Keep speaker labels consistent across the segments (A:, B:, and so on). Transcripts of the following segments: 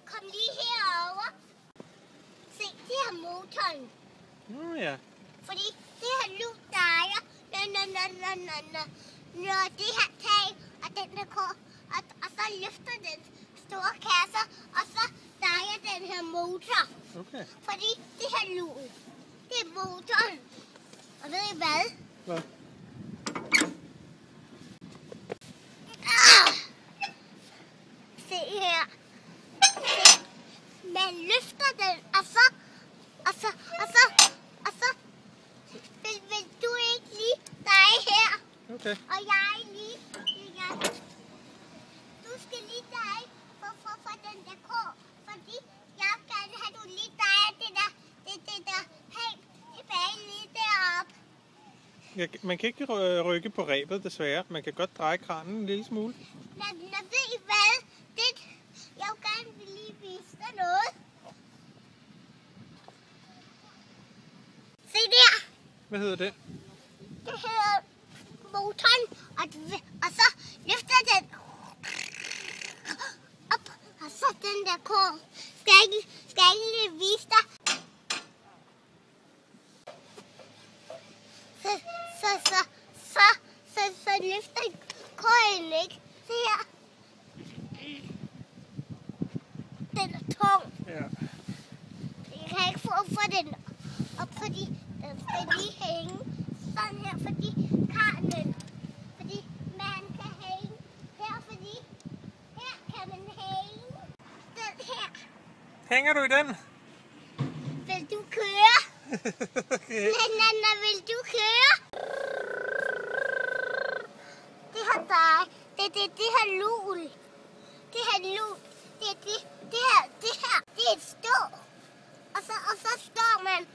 A: Kom lige herover. Se, det er motoren.
B: Ja.
A: Fordi det her luk drejer, når det her tag og den der går, og så løfter den store kasser, og så drejer den her motor.
B: Okay.
A: Fordi det her luk, det er motoren. Og ved I hvad?
B: Hvad?
A: Se her. Se. Man løfter den, og så vil du ikke lige dreje her.
B: Okay.
A: Og jeg lige. Du skal lige dreje for den der kår. Fordi jeg vil gerne have, du lige drejer det der helt tilbage lige deroppe.
B: Ja, man kan ikke rykke på rebet, desværre. Man kan godt dreje kranen en lille smule.
A: Nå, ved I hvad? Jeg vil gerne lige vise dig noget. Se der.
B: Hvad hedder det?
A: Det hedder motoren, og så løfter den op, og så den der kår. Skal jeg ikke vise dig? Så løfter kåren, ikke? Se her. Den er tung.
B: Ja.
A: Jeg kan ikke få den op, fordi den skal lige hænge sådan her, fordi man kan hænge her, fordi her kan man hænge den her.
B: Hænger du i den?
A: Vil du køre?
B: Okay.
A: Nana, vil du køre? Det her dig. Det her lul. Det her lul. Det her. Det er et stå. Og så står man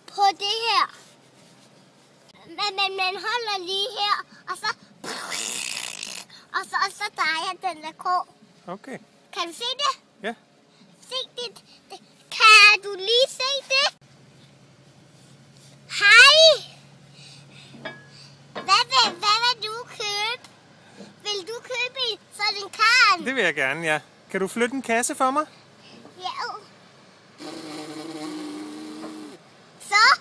A: på det her. Men man holder lige her, og så drejer den der kår.
B: Okay.
A: Kan du se det?
B: Ja.
A: Se det. Kan du lige se det? Hej! Hvad vil du købe? Vil du købe sådan en karn?
B: Det vil jeg gerne, ja. Kan du flytte en kasse for mig?
A: Ja. Så.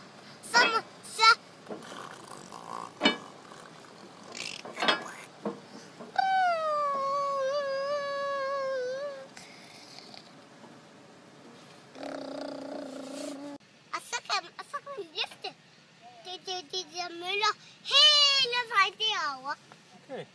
A: Og så kan man løfte de der møller hele vejen derovre.
B: Okay.